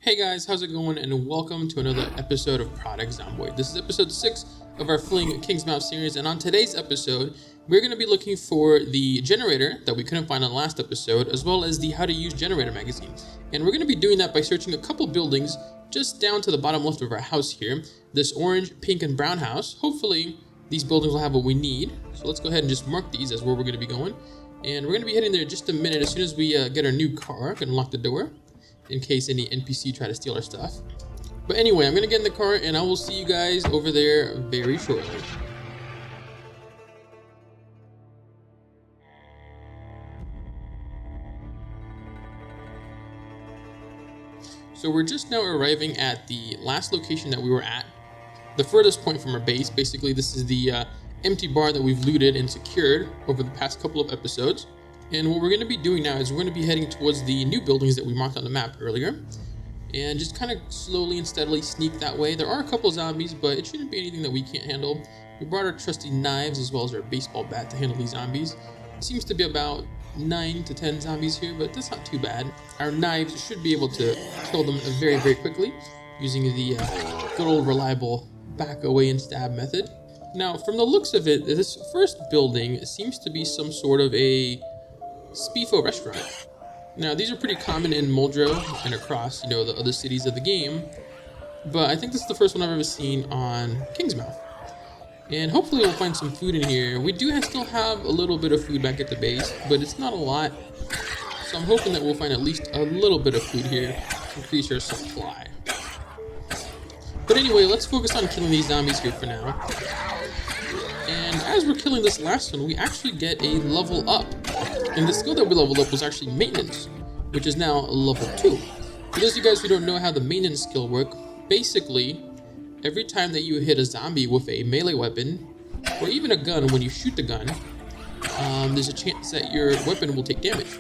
Hey guys, how's it going? And welcome to another episode of Product Zomboid. This is episode 6 of our Fleeing Kingsmouth series, and on today's episode, we're going to be looking for the generator that we couldn't find on the last episode, as well as the How to Use Generator magazine. And we're going to be doing that by searching a couple buildings just down to the bottom left of our house here. This orange, pink, and brown house. Hopefully, these buildings will have what we need. So let's go ahead and just mark these as where we're going to be going. And we're going to be heading there in just a minute as soon as we get our new car. I'm going to lock the door in case any NPC try to steal our stuff. But anyway, I'm gonna get in the car and I will see you guys over there very shortly. So we're just now arriving at the last location that we were at, the furthest point from our base. Basically, this is the empty bar that we've looted and secured over the past couple of episodes. And what we're going to be doing now is we're going to be heading towards the new buildings that we marked on the map earlier. And just kind of slowly and steadily sneak that way. There are a couple zombies, but it shouldn't be anything that we can't handle. We brought our trusty knives as well as our baseball bat to handle these zombies. It seems to be about 9 to 10 zombies here, but that's not too bad. Our knives should be able to kill them very, very quickly using the good old reliable back away and stab method. Now, from the looks of it, this first building seems to be some sort of a Spifo restaurant. Now, these are pretty common in Muldrow and across, the other cities of the game, but I think this is the first one I've ever seen on Kingsmouth. And hopefully we'll find some food in here. We do still have a little bit of food back at the base, but it's not a lot, so I'm hoping that we'll find at least a little bit of food here to increase our supply. But anyway, let's focus on killing these zombies here for now. And as we're killing this last one, we actually get a level up. And the skill that we leveled up was actually maintenance, which is now level 2. For those of you guys who don't know how the maintenance skill works, basically, every time that you hit a zombie with a melee weapon, or even a gun, when you shoot the gun, there's a chance that your weapon will take damage.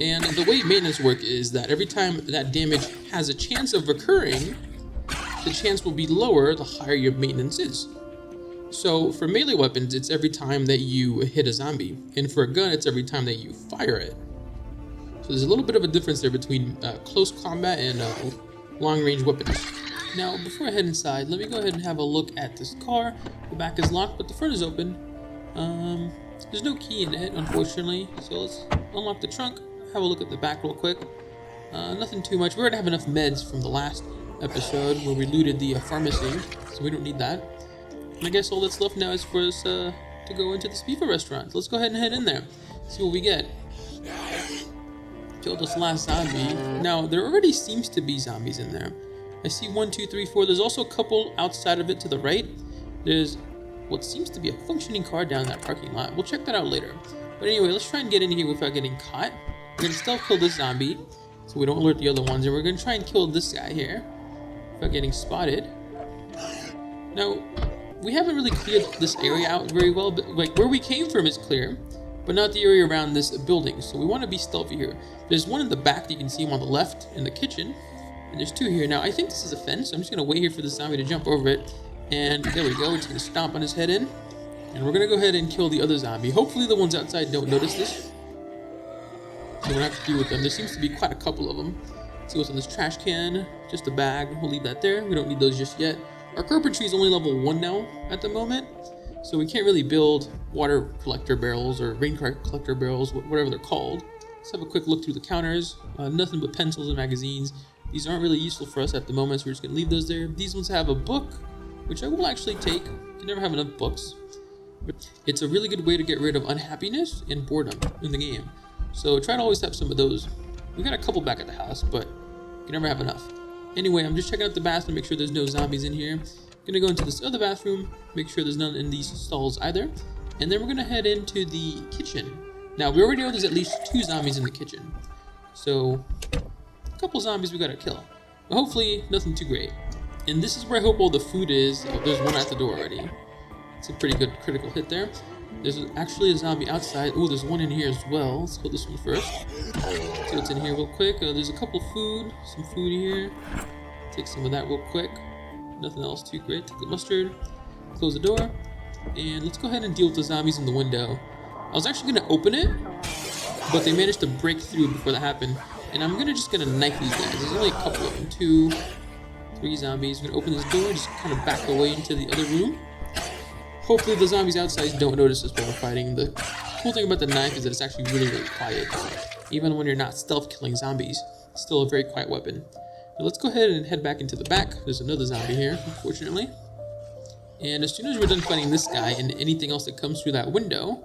And the way maintenance works is that every time that damage has a chance of occurring, the chance will be lower the higher your maintenance is. So for melee weapons, it's every time that you hit a zombie. And for a gun, it's every time that you fire it. So there's a little bit of a difference there between close combat and long-range weapons. Now, before I head inside, let me go ahead and have a look at this car. The back is locked, but the front is open. There's no key in it, unfortunately. So let's unlock the trunk, have a look at the back real quick. Nothing too much. We already have enough meds from the last episode where we looted the pharmacy, so we don't need that. And I guess all that's left now is for us to go into the Spifo restaurant. Let's go ahead and head in there, see what we get. Killed this last zombie. Now, there already seems to be zombies in there. I see 1, 2, 3, 4. There's also a couple outside of it to the right. There's what seems to be a functioning car down in that parking lot. We'll check that out later. But anyway, let's try and get in here without getting caught. We're going to stealth kill this zombie so we don't alert the other ones. And we're going to try and kill this guy here without getting spotted. Now, we haven't really cleared this area out very well, but like where we came from is clear, but not the area around this building. So we want to be stealthy here. There's one in the back that you can see him on the left in the kitchen, and there's 2 here. Now I think this is a fence, so I'm just gonna wait here for the zombie to jump over it, and there we go. We're just gonna stomp on his head in, and we're gonna go ahead and kill the other zombie. Hopefully the ones outside don't notice this, so we don't have to deal with them. There seems to be quite a couple of them. Let's see what's in this trash can. Just a bag. We'll leave that there. We don't need those just yet. Our carpentry is only level 1 now at the moment, so we can't really build water collector barrels or rain collector barrels, whatever they're called. Let's have a quick look through the counters. Nothing but pencils and magazines. These aren't really useful for us at the moment, so we're just going to leave those there. These ones have a book, which I will actually take. You can never have enough books. It's a really good way to get rid of unhappiness and boredom in the game. So try to always have some of those. We got a couple back at the house, but you can never have enough. Anyway, I'm just checking out the bathroom, make sure there's no zombies in here. Gonna go into this other bathroom, make sure there's none in these stalls either. And then we're gonna head into the kitchen. Now, we already know there's at least 2 zombies in the kitchen. So, a couple zombies we gotta kill. But hopefully, nothing too great. And this is where I hope all the food is. Oh, there's one at the door already. It's a pretty good critical hit there. There's actually a zombie outside. Oh, there's one in here as well. Let's kill this one first. See what's in here real quick. There's a couple some food here. Take some of that real quick. Nothing else too great. Take the mustard. Close the door. And let's go ahead and deal with the zombies in the window. I was actually going to open it, but they managed to break through before that happened. And I'm just gonna knife these guys. There's only a couple of them. 2, 3 zombies. I'm gonna open this door, just kind of back away into the other room. Hopefully the zombies outside don't notice us while we're fighting. The cool thing about the knife is that it's actually really, really quiet. Even when you're not stealth killing zombies, it's still a very quiet weapon. Now let's go ahead and head back into the back. There's another zombie here, unfortunately. And as soon as we're done fighting this guy and anything else that comes through that window,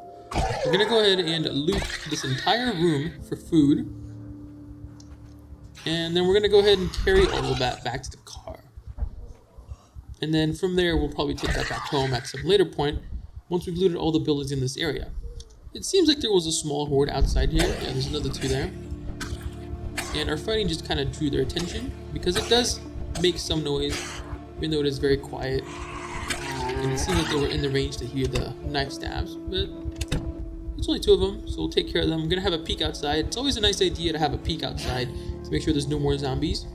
we're gonna go ahead and loot this entire room for food. And then we're gonna go ahead and carry all of that back to the car. And then from there, we'll probably take that back home at some later point once we've looted all the buildings in this area. It seems like there was a small horde outside here. Yeah, there's another 2 there. And our fighting just kind of drew their attention because it does make some noise, even though it is very quiet. And it seemed like they were in the range to hear the knife stabs, but there's only 2 of them, so we'll take care of them. I'm gonna have a peek outside. It's always a nice idea to have a peek outside to make sure there's no more zombies.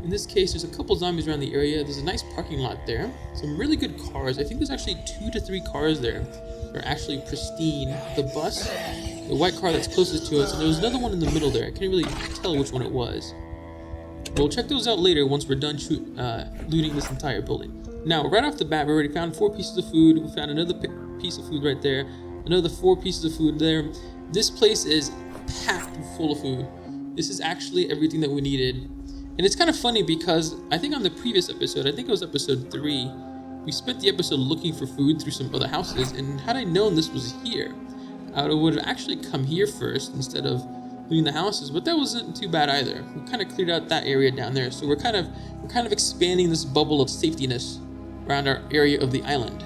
In this case, there's a couple zombies around the area. There's a nice parking lot there. Some really good cars. I think there's actually 2 to 3 cars there. They're actually pristine. The bus, the white car that's closest to us, and there was another one in the middle there. I can't really tell which one it was. We'll check those out later once we're done looting this entire building. Now, right off the bat, we already found 4 pieces of food. We found another piece of food right there. Another 4 pieces of food there. This place is packed full of food. This is actually everything that we needed. And it's kind of funny because I think on the previous episode, I think it was episode 3, we spent the episode looking for food through some other houses. And had I known this was here, I would have actually come here first instead of looting the houses. But that wasn't too bad either. We kind of cleared out that area down there. So we're kind of expanding this bubble of safetiness around our area of the island.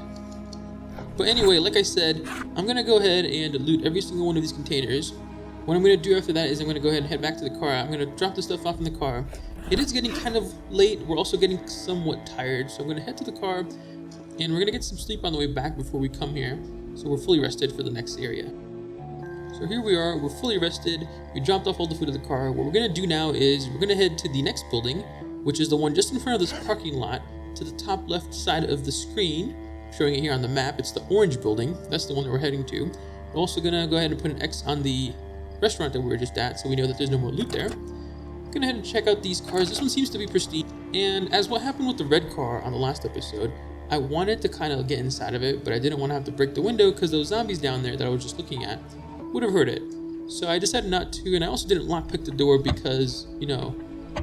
But anyway, like I said, I'm going to go ahead and loot every single one of these containers. What I'm going to do after that is I'm going to go ahead and head back to the car. I'm going to drop the stuff off in the car. It is getting kind of late. We're also getting somewhat tired. So I'm going to head to the car and we're going to get some sleep on the way back before we come here. So we're fully rested for the next area. So here we are. We're fully rested. We dropped off all the food in the car. What we're going to do now is we're going to head to the next building, which is the one just in front of this parking lot to the top left side of the screen. Showing it here on the map. It's the orange building. That's the one that we're heading to. We're also going to go ahead and put an X on the restaurant that we were just at so we know that there's no more loot there. Gonna head and check out these cars. This one seems to be pristine. And as what happened with the red car on the last episode, I wanted to kind of get inside of it, but I didn't want to have to break the window because those zombies down there that I was just looking at would have hurt it. So I decided not to, and I also didn't lockpick the door because, you know,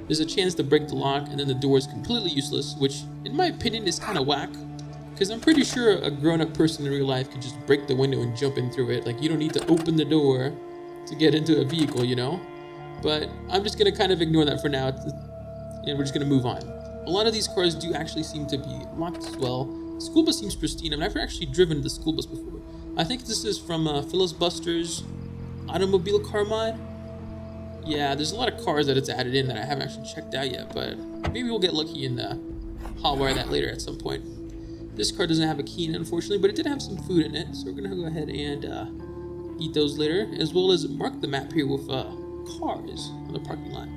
there's a chance to break the lock and then the door is completely useless, which in my opinion is kind of whack. Because I'm pretty sure a grown-up person in real life could just break the window and jump in through it. Like, you don't need to open the door to get into a vehicle, you know? But I'm just going to kind of ignore that for now, and we're just going to move on. A lot of these cars do actually seem to be locked as well. The school bus seems pristine. I've never actually driven the school bus before. I think this is from Phyllis Buster's automobile car mod. Yeah, there's a lot of cars that it's added in that I haven't actually checked out yet, but maybe we'll get lucky and hotwire that later at some point. This car doesn't have a key in it, unfortunately, but it did have some food in it, so we're going to go ahead and eat those later, as well as mark the map here with cars on the parking lot.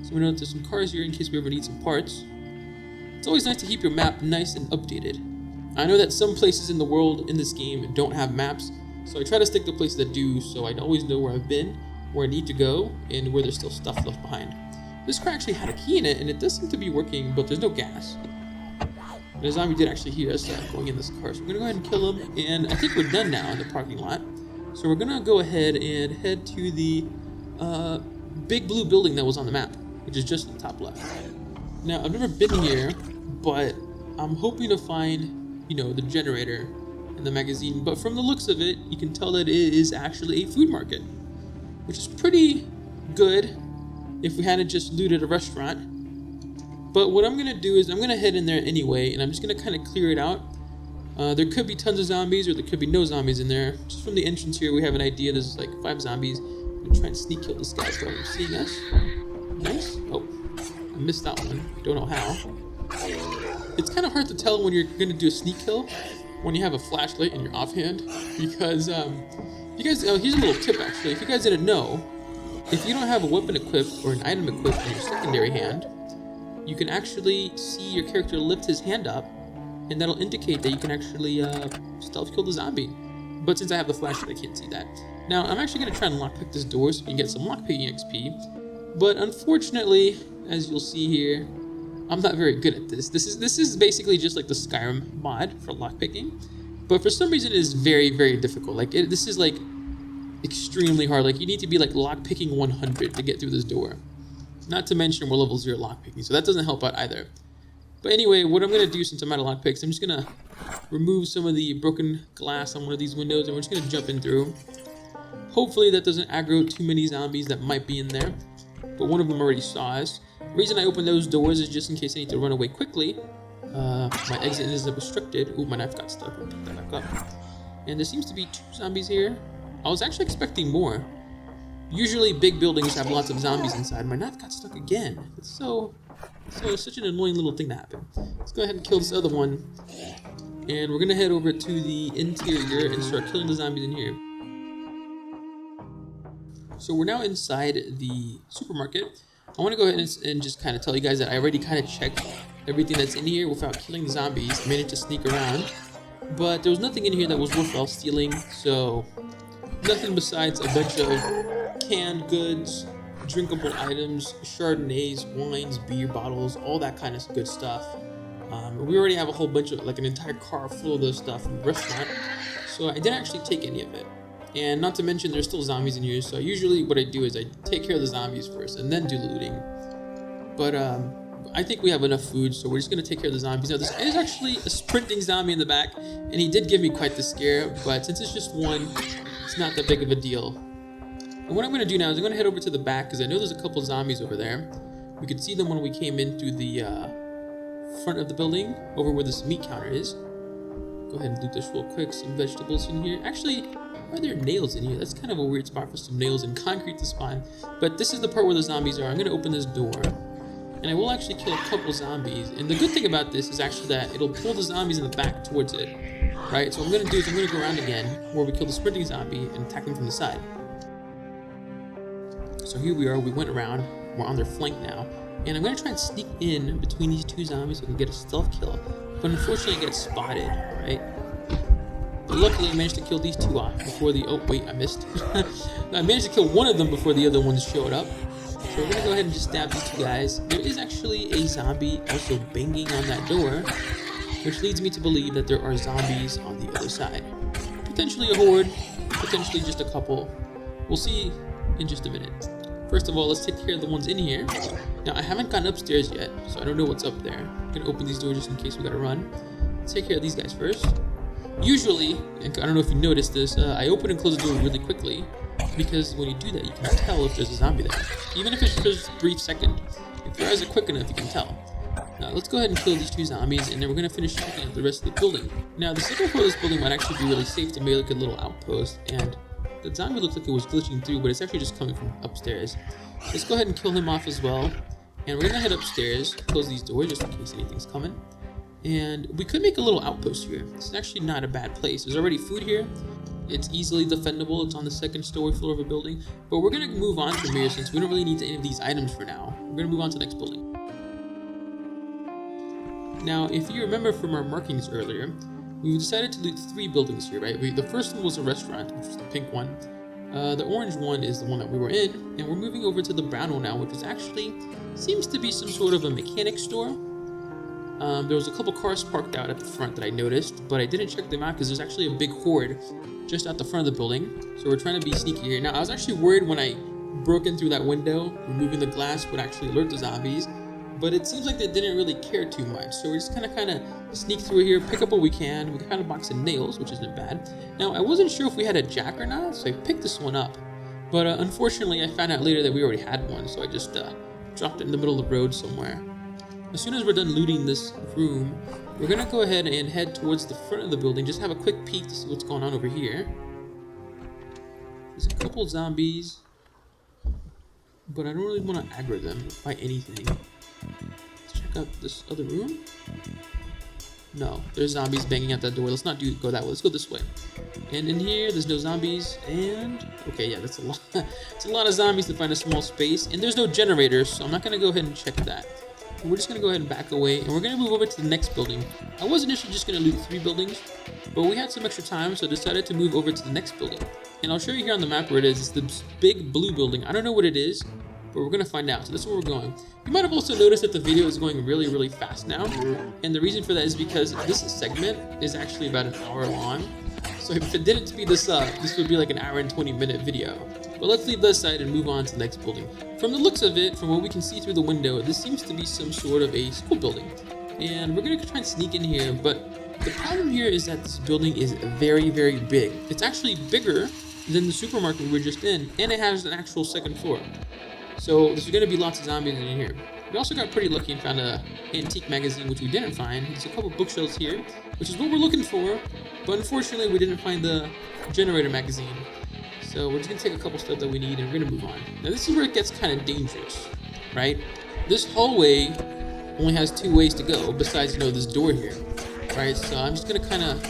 So we know that there's some cars here in case we ever need some parts. It's always nice to keep your map nice and updated. I know that some places in the world in this game don't have maps, so I try to stick to places that do, so I always know where I've been, where I need to go, and where there's still stuff left behind. This car actually had a key in it, and it does seem to be working, but there's no gas. The zombie did actually hear us going in this car, so we're going to go ahead and kill him, and I think we're done now in the parking lot. So we're going to go ahead and head to the big blue building that was on the map, which is just in the top left. Now, I've never been here, but I'm hoping to find, you know, the generator in the magazine, but from the looks of it, you can tell that it is actually a food market, which is pretty good if we hadn't just looted a restaurant. But what I'm going to do is I'm going to head in there anyway, and I'm just going to kind of clear it out. There could be tons of zombies, or there could be no zombies in there. Just from the entrance here, we have an idea. There's like 5 zombies. I'm going to try and sneak kill this guy without him seeing us. Nice. Oh, I missed that one. Don't know how. It's kind of hard to tell when you're going to do a sneak kill when you have a flashlight in your offhand. Because, you guys, here's a little tip actually. If you guys didn't know, if you don't have a weapon equipped or an item equipped in your secondary hand, you can actually see your character lift his hand up, and that'll indicate that you can actually stealth kill the zombie. But since I have the flashlight, I can't see that. Now, I'm actually going to try and lockpick this door so we can get some lockpicking XP. But unfortunately, as you'll see here, I'm not very good at this. This is basically just like the Skyrim mod for lockpicking. But for some reason, it is very, very difficult. Like, this is like extremely hard. Like, you need to be like lockpicking 100 to get through this door. Not to mention we're level 0 lockpicking, so that doesn't help out either. But anyway, what I'm going to do since I'm out of lockpicks, I'm just going to remove some of the broken glass on one of these windows, and we're just going to jump in through. Hopefully that doesn't aggro too many zombies that might be in there, but one of them already saw us. The reason I opened those doors is just in case I need to run away quickly. My exit is restricted. Ooh, my knife got stuck. I'll pick that back up. And there seems to be 2 zombies here. I was actually expecting more. Usually big buildings have lots of zombies inside. My knife got stuck again. It's such an annoying little thing to happen. Let's go ahead and kill this other one. And we're gonna head over to the interior and start killing the zombies in here. So we're now inside the supermarket. I want to go ahead and just kind of tell you guys that I already kind of checked everything that's in here without killing the zombies. I managed to sneak around, but there was nothing in here that was worthwhile stealing, so nothing besides a bunch of canned goods, drinkable items, Chardonnays, wines, beer bottles, all that kind of good stuff. We already have a whole bunch of, like an entire car full of those stuff from the restaurant, so I didn't actually take any of it. And not to mention there's still zombies in here, so usually what I do is I take care of the zombies first and then do looting. But I think we have enough food, so we're just going to take care of the zombies. Now, there is actually a sprinting zombie in the back, and he did give me quite the scare, but since it's just one, it's not that big of a deal. And what I'm going to do now is I'm going to head over to the back, because I know there's a couple zombies over there. We could see them when we came in through the front of the building, over where this meat counter is. Go ahead and loot this real quick. Some vegetables in here. Actually, are there nails in here? That's kind of a weird spot for some nails and concrete to spawn. But this is the part where the zombies are. I'm going to open this door. And I will actually kill a couple zombies. And the good thing about this is actually that it'll pull the zombies in the back towards it. Right? So what I'm going to do is I'm going to go around again where we kill the sprinting zombie and attack them from the side. So here we are. We went around. We're on their flank now. And I'm going to try and sneak in between these 2 zombies so I can get a stealth kill. But unfortunately I get spotted. Right? But luckily I managed to kill these 2 off before the... Oh, wait, I missed. I managed to kill one of them before the other ones showed up. So we're going to go ahead and just stab these 2 guys. There is actually a zombie also banging on that door, which leads me to believe that there are zombies on the other side. Potentially a horde, potentially just a couple. We'll see in just a minute. First of all, let's take care of the ones in here. Now, I haven't gotten upstairs yet, so I don't know what's up there. I'm going to open these doors just in case we got to run. Let's take care of these guys first. Usually, and I don't know if you noticed this, I open and close the door really quickly, because when you do that, you can tell if there's a zombie there. Even if it's just a brief second. If your eyes are quick enough, you can tell. Now, let's go ahead and kill these 2 zombies, and then we're going to finish checking out the rest of the building. Now, the second floor of this building might actually be really safe to make like a little outpost, and the zombie looks like it was glitching through, but it's actually just coming from upstairs. Let's go ahead and kill him off as well. And we're going to head upstairs, close these doors just in case anything's coming. And we could make a little outpost here. This is actually not a bad place. There's already food here. It's easily defendable. It's on the 2nd story floor of a building. But we're going to move on from here since we don't really need any of these items for now. We're going to move on to the next building. Now, if you remember from our markings earlier, we decided to loot 3 buildings here, right? The first one was a restaurant, which was the pink one. The orange one is the one that we were in, and we're moving over to the brown one now, which is actually seems to be some sort of a mechanic store. There was a couple cars parked out at the front that I noticed, but I didn't check them out because there's actually a big horde just out the front of the building. So we're trying to be sneaky here. Now, I was actually worried when I broke in through that window, removing the glass would actually alert the zombies, but it seems like they didn't really care too much. So we're just kind of sneak through here, pick up what we can. We found a box of nails, which isn't bad. Now, I wasn't sure if we had a jack or not, so I picked this one up. But unfortunately, I found out later that we already had one, so I just dropped it in the middle of the road somewhere. As soon as we're done looting this room, we're going to go ahead and head towards the front of the building, just have a quick peek to see what's going on over here. There's a couple zombies, but I don't really want to aggro them by anything. Let's check out this other room. No, there's zombies banging at that door. Let's not go that way. Let's go this way. And in here, there's no zombies. And okay, yeah, that's a lot. It's a lot of zombies to find a small space. And there's no generators, so I'm not gonna go ahead and check that. We're just gonna go ahead and back away, and we're gonna move over to the next building. I was initially just gonna loot 3 buildings, but we had some extra time, so I decided to move over to the next building. And I'll show you here on the map where it is. It's the big blue building. I don't know what it is, but we're gonna find out. So this is where we're going. You might have also noticed that the video is going really, really fast now. And the reason for that is because this segment is actually about an hour long. So if it didn't speed this up, this would be like an hour and 20-minute video. But let's leave that aside and move on to the next building. From the looks of it, from what we can see through the window, this seems to be some sort of a school building. And we're gonna try and sneak in here, but the problem here is that this building is very, very big. It's actually bigger than the supermarket we were just in, and it has an actual second floor. So there's gonna be lots of zombies in here. We also got pretty lucky and found an antique magazine, which we didn't find. There's a couple bookshelves here, which is what we're looking for, but unfortunately we didn't find the generator magazine. So we're just gonna take a couple stuff that we need and we're gonna move on. Now this is where it gets kind of dangerous, right? This hallway only has 2 ways to go besides, this door here, right? So I'm just gonna kind of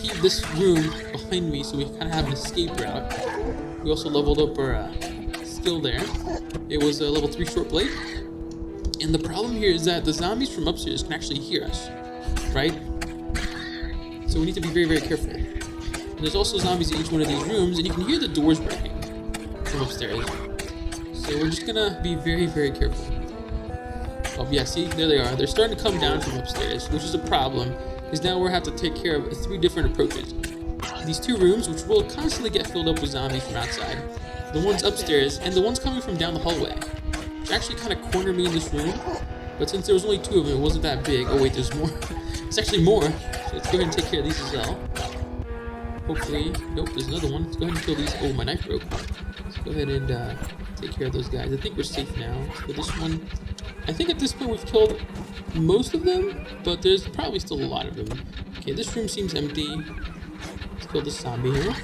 keep this room behind me so we kind of have an escape route. We also leveled up our skill there. It was a level 3 short blade. And the problem here is that the zombies from upstairs can actually hear us, right? So we need to be very, very careful. And there's also zombies in each one of these rooms, and you can hear the doors breaking from upstairs. So we're just gonna be very, very careful. Oh yeah, see, there they are. They're starting to come down from upstairs, which is a problem, because now we'll have to take care of 3 different approaches. These 2 rooms, which will constantly get filled up with zombies from outside, the ones upstairs, and the ones coming from down the hallway. Which actually kind of cornered me in this room, but since there was only 2 of them, it wasn't that big. Oh wait, there's more. It's actually more. So let's go ahead and take care of these as well. Hopefully, nope, there's another one. Let's go ahead and kill these. Oh, my knife broke. Let's go ahead and take care of those guys. I think we're safe now. For this one, I think at this point we've killed most of them, but there's probably still a lot of them. Okay, this room seems empty. Let's kill this zombie here.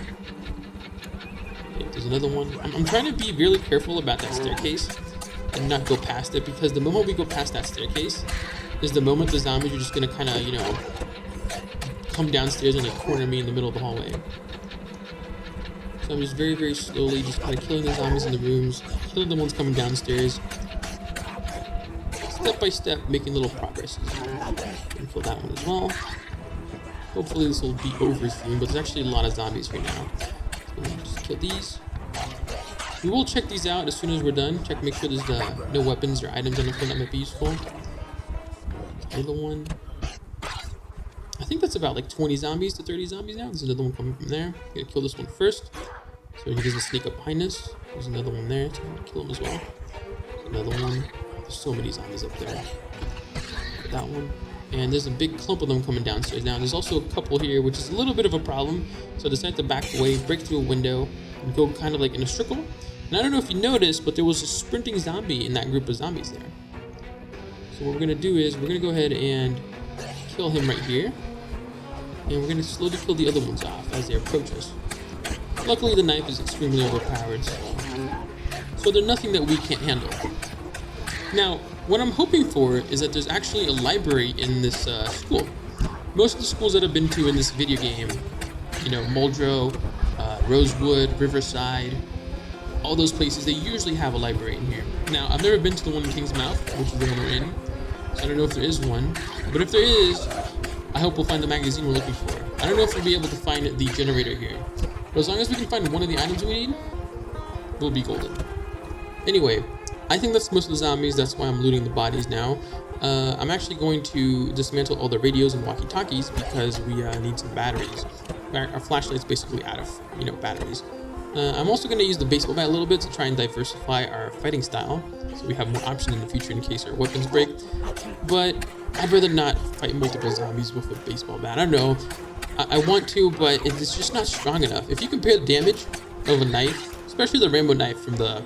Okay, there's another one. I'm trying to be really careful about that staircase and not go past it, because the moment we go past that staircase is the moment the zombies are just gonna kind of, come downstairs and corner me in the middle of the hallway. So I'm just very, very slowly just kind of killing the zombies in the rooms, killing the ones coming downstairs, step by step, making little progress. And kill that one as well. Hopefully this will be over soon, but there's actually a lot of zombies here now. So just kill these. We will check these out as soon as we're done. Make sure there's no weapons or items on the front that might be useful. Another one. I think that's about like 20 zombies to 30 zombies now. There's another one coming from there. I'm gonna kill this one first. So he doesn't sneak up behind us. There's another one there, so I'm gonna kill him as well. Another one. There's so many zombies up there. That one. And there's a big clump of them coming downstairs now. There's also a couple here, which is a little bit of a problem. So I decided to back away, break through a window, and go kind of like in a circle. And I don't know if you noticed, but there was a sprinting zombie in that group of zombies there. So what we're gonna do is we're gonna go ahead and kill him right here. And we're gonna slowly kill the other ones off as they approach us. Luckily the knife is extremely overpowered, so they're nothing that we can't handle. Now, what I'm hoping for is that there's actually a library in this school. Most of the schools that I've been to in this video game, Muldrow, Rosewood, Riverside, all those places, they usually have a library in here. Now, I've never been to the one in Kingsmouth, which is the one we're in, so I don't know if there is one. But if there is, I hope we'll find the magazine we're looking for. I don't know if we'll be able to find the generator here, but as long as we can find one of the items we need, we'll be golden. Anyway, I think that's most of the zombies. That's why I'm looting the bodies now. I'm actually going to dismantle all the radios and walkie-talkies because we need some batteries. Our flashlight's basically out of batteries. I'm also going to use the baseball bat a little bit to try and diversify our fighting style, so we have more options in the future in case our weapons break. But I'd rather not fight multiple zombies with a baseball bat. I don't know. I want to, but it's just not strong enough. If you compare the damage of a knife, especially the rainbow knife from the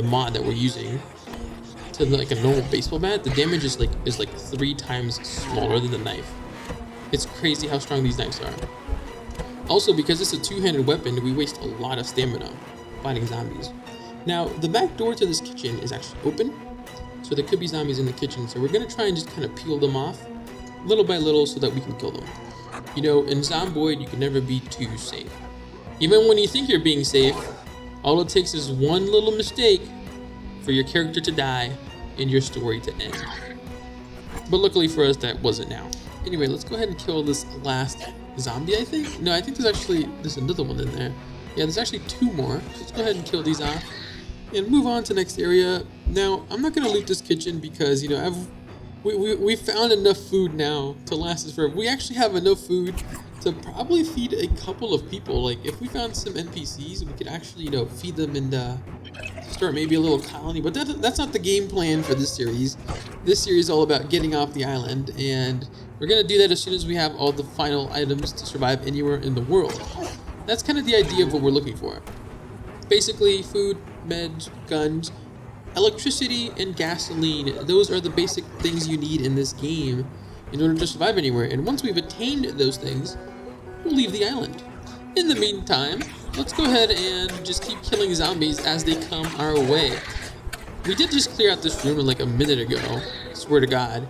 mod that we're using, to like a normal baseball bat, the damage is like 3 times smaller than the knife. It's crazy how strong these knives are. Also, because it's a 2-handed weapon, we waste a lot of stamina fighting zombies. Now, the back door to this kitchen is actually open, so there could be zombies in the kitchen. So we're gonna try and just kind of peel them off, little by little, so that we can kill them. In Zomboid, you can never be too safe. Even when you think you're being safe, all it takes is one little mistake for your character to die and your story to end. But luckily for us, that wasn't now. Anyway, let's go ahead and kill this last zombie, I think. No, I think there's another one in there. Yeah, there's actually 2 more. Let's go ahead and kill these off and move on to the next area. Now, I'm not gonna loot this kitchen because, you know, we found enough food now to last us forever. We actually have enough food to probably feed a couple of people. Like, if we found some NPCs, we could actually, you know, feed them and start maybe a little colony. But that's not the game plan for this series. This series is all about getting off the island, and we're gonna do that as soon as we have all the final items to survive anywhere in the world. That's kind of the idea of what we're looking for. Basically, food, meds, guns, electricity, and gasoline. Those are the basic things you need in this game in order to survive anywhere. And once we've attained those things, we'll leave the island. In the meantime, let's go ahead and just keep killing zombies as they come our way. We did just clear out this room like a minute ago, I swear to God.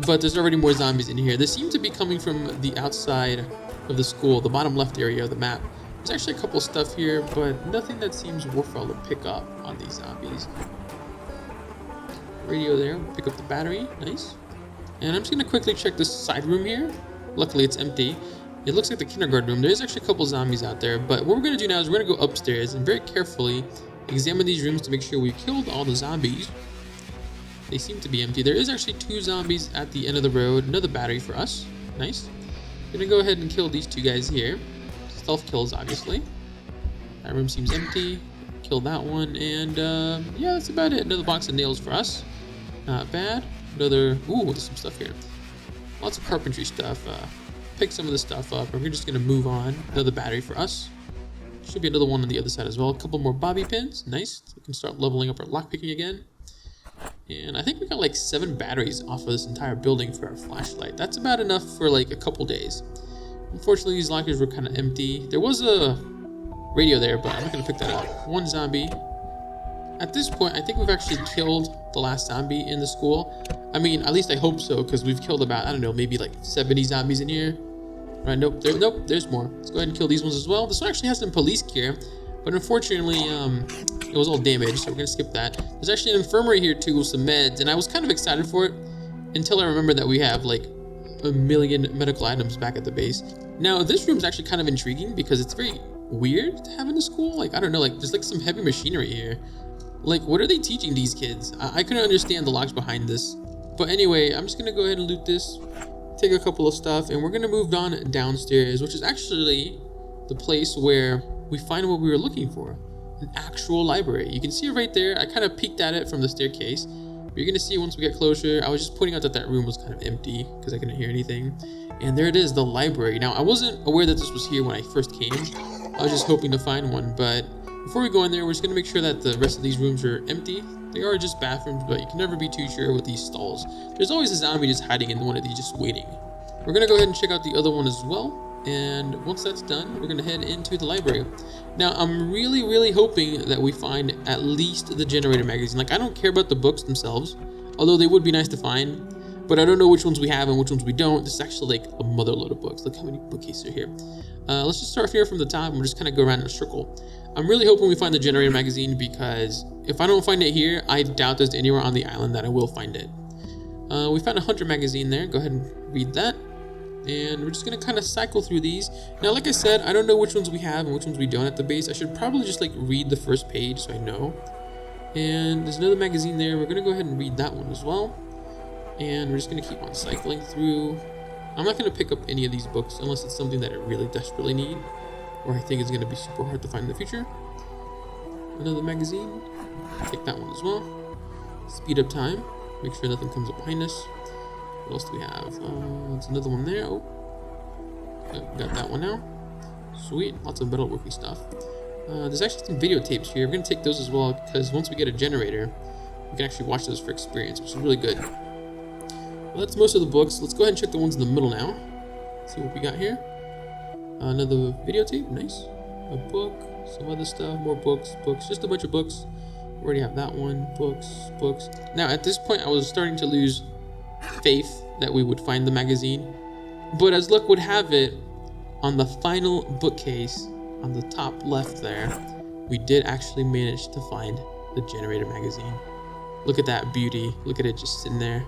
But there's already more zombies in here. They seem to be coming from the outside of the school, the bottom left area of the map. There's actually a couple stuff here, but nothing that seems worthwhile to pick up on these zombies. Radio there, pick up the battery, nice. And I'm just gonna quickly check this side room here. Luckily it's empty. It looks like the kindergarten room. There's actually a couple zombies out there, but what we're gonna do now is we're gonna go upstairs and very carefully examine these rooms to make sure we've killed all the zombies. They seem to be empty. There is actually 2 zombies at the end of the road. Another battery for us, nice. Gonna go ahead and kill these 2 guys here. Stealth kills, obviously. That room seems empty. Kill that one, and yeah, that's about it. Another box of nails for us. Not bad. Another, ooh, there's some stuff here. Lots of carpentry stuff. Pick some of this stuff up, and we're just gonna move on. Another battery for us. Should be another one on the other side as well. A couple more bobby pins, nice. We can start leveling up our lockpicking again. And I think we got like 7 batteries off of this entire building for our flashlight. That's about enough for like a couple days. Unfortunately, these lockers were kind of empty. There was a radio there, but I'm not gonna pick that up. 1 zombie. At this point, I think we've actually killed the last zombie in the school. I mean, at least I hope so, because we've killed about, I don't know, maybe like 70 zombies in here. Right, nope, there's more. Let's go ahead and kill these ones as well. This one actually has some police gear, but unfortunately, it was all damaged, so we're gonna skip that. There's actually an infirmary here too with some meds, and I was kind of excited for it until I remembered that we have like 1 million medical items back at the base. Now, this room is actually kind of intriguing because it's very weird to have in a school. Like, I don't know, like there's like some heavy machinery here. Like, what are they teaching these kids? I couldn't understand the locks behind this. But anyway, I'm just gonna go ahead and loot this, take a couple of stuff, and we're gonna move on downstairs, which is actually the place where we find what we were looking for, an actual library. You can see it right there. I kind of peeked at it from the staircase. But you're gonna see once we get closer. I was just pointing out that that room was kind of empty because I couldn't hear anything. And there it is, the library. Now, I wasn't aware that this was here when I first came. I was just hoping to find one, but before we go in there, we're just gonna make sure that the rest of these rooms are empty. They are just bathrooms, but you can never be too sure with these stalls. There's always a zombie just hiding in one of these, just waiting. We're gonna go ahead and check out the other one as well. And once that's done, we're gonna head into the library. Now, I'm really hoping that we find at least the generator magazine. Like, I don't care about the books themselves, although they would be nice to find, but I don't know which ones we have and which ones we don't. This is actually like a mother load of books. Look how many bookcases are here. Let's just start here from the top and we'll just kind of go around in a circle. I'm really hoping we find the generator magazine because if I don't find it here, I doubt there's anywhere on the island that I will find it. We found a hunter magazine there. Go ahead and read that. And we're just gonna kind of cycle through these. Now, like I said, I don't know which ones we have and which ones we don't at the base. I should probably just like read the first page so I know. And there's another magazine there. We're gonna go ahead and read that one as well. And we're just gonna keep on cycling through. I'm not gonna pick up any of these books unless it's something that I really desperately need, or I think it's gonna be super hard to find in the future. Another magazine. Take that one as well. Speed up time. Make sure nothing comes up behind us. What else do we have? There's another one there. Oh, got that one now. Sweet, lots of metalworking stuff. There's actually some videotapes here. We're gonna take those as well because once we get a generator, we can actually watch those for experience, which is really good. Well, that's most of the books. Let's go ahead and check the ones in the middle now. See what we got here. Another videotape, nice. A book, some other stuff, more books, just a bunch of books. We already have that one. Books. Now, at this point, I was starting to lose faith that we would find the magazine, but as luck would have it, on the final bookcase on the top left there, we did actually manage to find the generator magazine. Look at that beauty. Look at it just sitting there.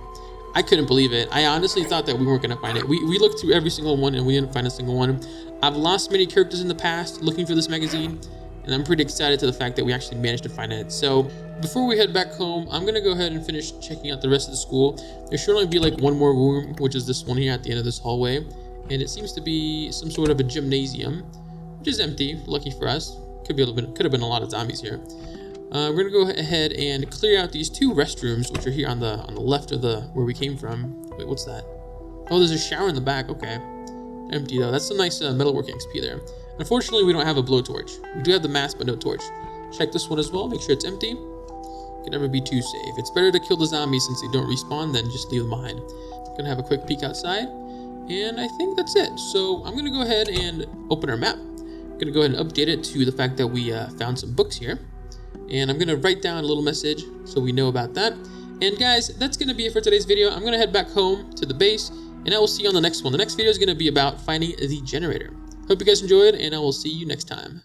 I couldn't believe it. I honestly thought that we weren't going to find it. We looked through every single one and we didn't find a single one. I've lost many characters in the past looking for this magazine, and I'm pretty excited to the fact that we actually managed to find it. So before we head back home, I'm going to go ahead and finish checking out the rest of the school. There should only be like one more room, which is this one here at the end of this hallway. And it seems to be some sort of a gymnasium, which is empty, lucky for us. Could have been a lot of zombies here. We're gonna go ahead and clear out these 2 restrooms, which are here on the left of where we came from. Wait, what's that? Oh, there's a shower in the back. Okay, empty though. That's some nice metalworking XP there. Unfortunately, we don't have a blowtorch. We do have the mask, but no torch. Check this one as well. Make sure it's empty. Can never be too safe. It's better to kill the zombies since they don't respawn than just leave them behind. Gonna have a quick peek outside, and I think that's it. So I'm gonna go ahead and open our map. Gonna go ahead and update it to the fact that we found some books here, and I'm gonna write down a little message so we know about that. And guys, that's gonna be it for today's video. I'm gonna head back home to the base, and I will see you on the next one. The next video is gonna be about finding the generator. Hope you guys enjoyed, and I will see you next time.